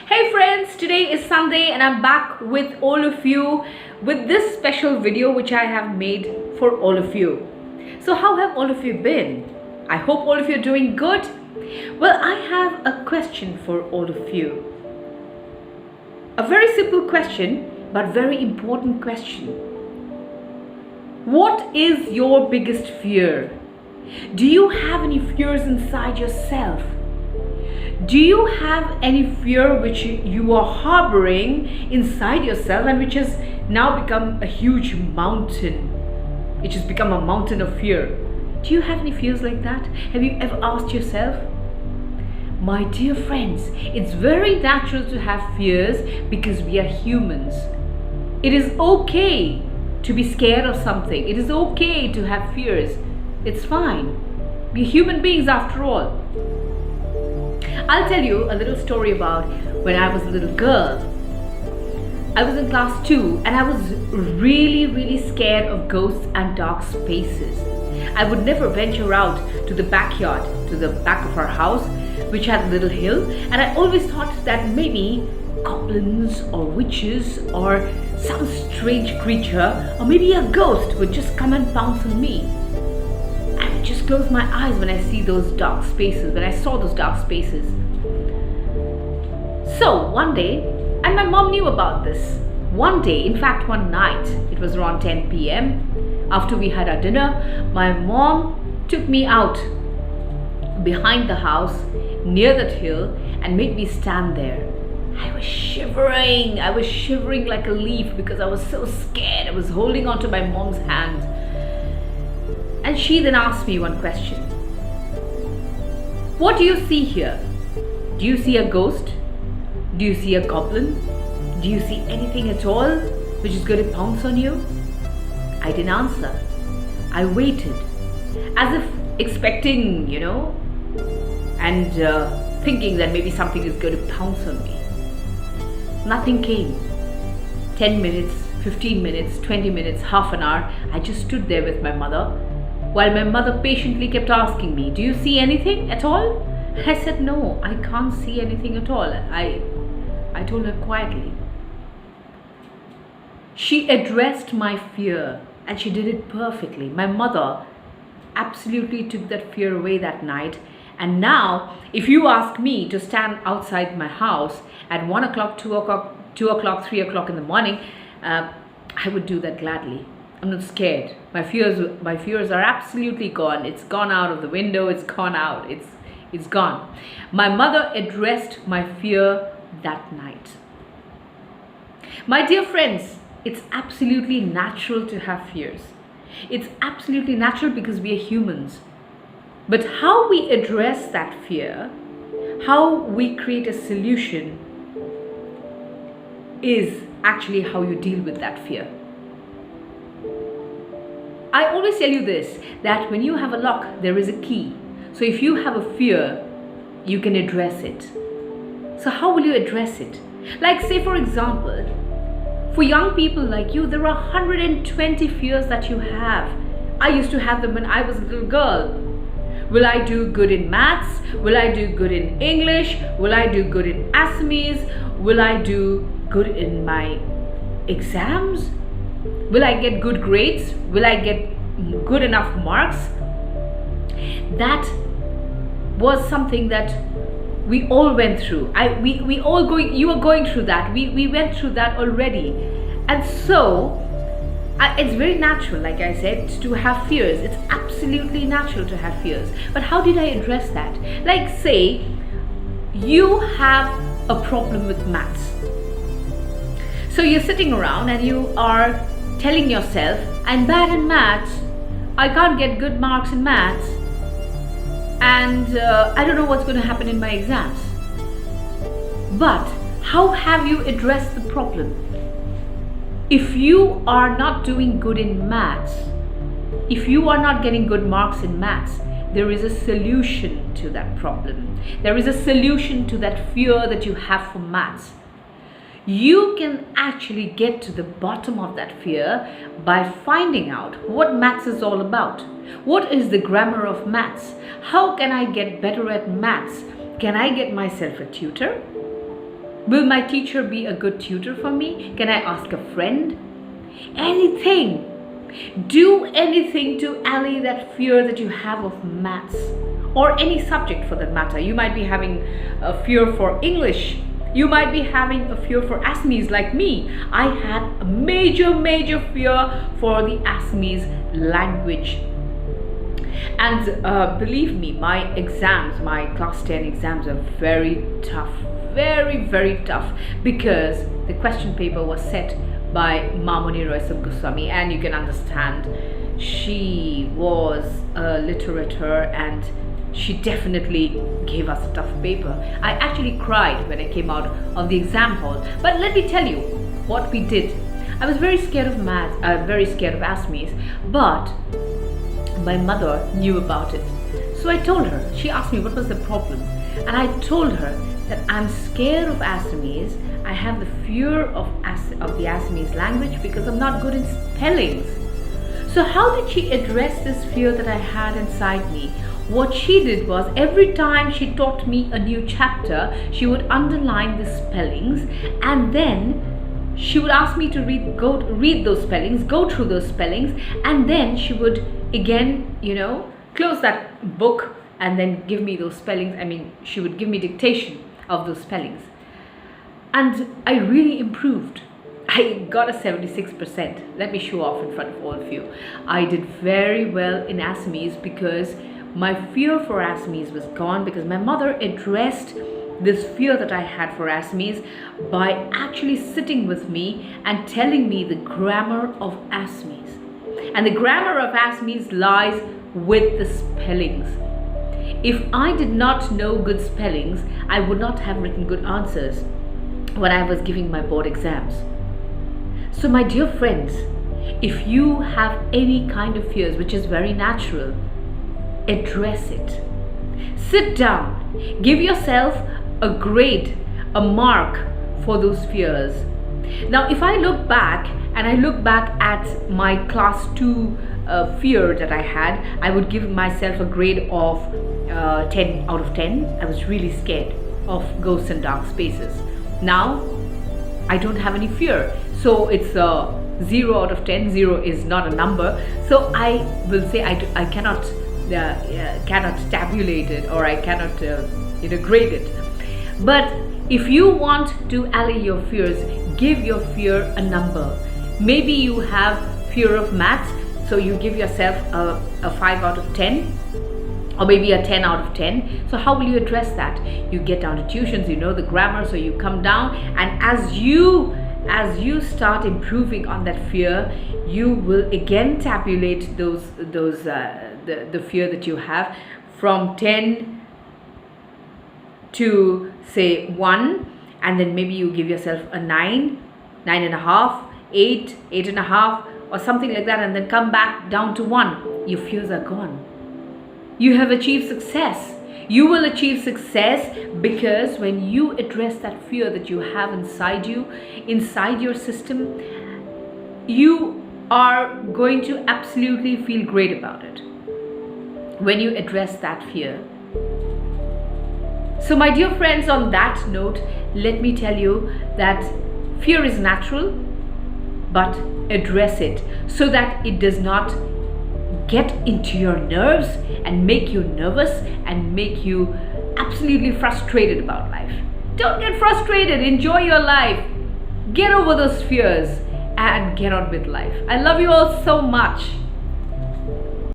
Hey friends, today is Sunday and I'm back with all of you with this special video which I have made for all of you. So how have all of you been? I hope all of you are doing good. Well, I have a question for all of you. A very simple question, but very important question. What is your biggest fear? Do you have any fears inside yourself? Do you have any fear which you are harboring inside yourself and which has now become a huge mountain? It has become a mountain of fear. Do you have any fears like that? Have you ever asked yourself? My dear friends, it's very natural to have fears because we are humans. It is okay to be scared of something. It is okay to have fears. It's fine. We're human beings after all. I'll tell you a little story about when I was a little girl. I was in class 2 and I was really scared of ghosts and dark spaces. I would never venture out to the backyard, to the back of our house, which had a little hill, and I always thought that maybe goblins or witches or some strange creature or maybe a ghost would just come and pounce on me. I would just close my eyes when I see those dark spaces, when I saw those dark spaces. So one day, and my mom knew about this. One day, in fact one night, it was around 10 p.m. After we had our dinner, my mom took me out behind the house near that hill and made me stand there. I was shivering like a leaf because I was so scared. I was holding on to my mom's hand. And she then asked me one question. What do you see here? Do you see a ghost? Do you see a goblin? Do you see anything at all which is going to pounce on you? I didn't answer. I waited as if expecting, and thinking that maybe something is going to pounce on me. Nothing came. 10 minutes, 15 minutes, 20 minutes, half an hour, I just stood there with my mother while my mother patiently kept asking me, do you see anything at all? I said, no, I can't see anything at all. I told her quietly. She addressed my fear and she did it perfectly. My mother absolutely took that fear away that night. And now, if you ask me to stand outside my house at 1 o'clock, 2 o'clock, 3 o'clock in the morning, I would do that gladly. I'm not scared. My fears are absolutely gone. It's gone out of the window. It's gone out. It's gone. My mother addressed my fear that night. My dear friends, it's absolutely natural to have fears. It's absolutely natural because we are humans. But how we address that fear, how we create a solution, is actually how you deal with that fear. I always tell you this, that when you have a lock, there is a key. So if you have a fear, you can address it. So how will you address it? Like say for example, for young people like you, there are 120 fears that you have. I used to have them when I was a little girl. Will I do good in maths? Will I do good in English? Will I do good in Assamese? Will I do good in my exams? Will I get good grades? Will I get good enough marks? That was something that we all went through. You are going through that. We went through that already. And so, it's very natural, like I said, to have fears. It's absolutely natural to have fears. But how did I address that? Like say, you have a problem with maths. So you're sitting around and you are telling yourself, I'm bad in maths. I can't get good marks in maths. And I don't know what's going to happen in my exams. But how have you addressed the problem? If you are not doing good in maths, if you are not getting good marks in maths, there is a solution to that problem. There is a solution to that fear that you have for maths. You can actually get to the bottom of that fear by finding out what maths is all about. What is the grammar of maths? How can I get better at maths? Can I get myself a tutor? Will my teacher be a good tutor for me? Can I ask a friend? Anything. Do anything to allay that fear that you have of maths or any subject for that matter. You might be having a fear for English. You might be having a fear for Assamese like me. I had a major fear for the Assamese language. And believe me, my exams, my class 10 exams are very tough. Very tough, because the question paper was set by Mamuni Roysam Goswami, and you can understand she was a literature and she definitely gave us a tough paper. I actually cried when I came out of the exam hall. But let me tell you what we did. I was very scared of math, very scared of Assamese, but my mother knew about it. So I told her, she asked me what was the problem, and I told her that I'm scared of Assamese. I have the fear of the Assamese language because I'm not good in spellings. So how did she address this fear that I had inside me? What she did was, every time she taught me a new chapter, she would underline the spellings, and then she would ask me to read those spellings, go through those spellings, and then she would again, close that book and then give me those spellings. She would give me dictation of those spellings. And I really improved. I got a 76%. Let me show off in front of all of you. I did very well in Assamese because my fear for Assamese was gone, because my mother addressed this fear that I had for Assamese by actually sitting with me and telling me the grammar of Assamese. And the grammar of Assamese lies with the spellings. If I did not know good spellings, I would not have written good answers when I was giving my board exams. So my dear friends, if you have any kind of fears, which is very natural, address it. Sit down, give yourself a grade, a mark for those fears. Now, if I look back at my class 2 fear that I had, I would give myself a grade of 10 out of 10. I was really scared of ghosts and dark spaces. Now, I don't have any fear. So it's 0 out of 10. 0 is not a number. So I will say I cannot tabulate it, or I cannot grade it. But if you want to allay your fears, give your fear a number. Maybe you have fear of maths, so you give yourself a 5 out of 10, or maybe a 10 out of 10. So how will you address that? You get down to tuitions, you know the grammar, so you come down, and as you start improving on that fear, you will again tabulate the fear that you have from 10 to say 1, and then maybe you give yourself a 9, 9.5, 8, 8.5, or something like that, and then come back down to 1. Your fears are gone. You have achieved success. You will achieve success because when you address that fear that you have inside you, inside your system, you are going to absolutely feel great about it when you address that fear. So my dear friends, on that note, let me tell you that fear is natural, but address it so that it does not get into your nerves and make you nervous and make you absolutely frustrated about life. Don't get frustrated. Enjoy your life. Get over those fears and get on with life. I love you all so much.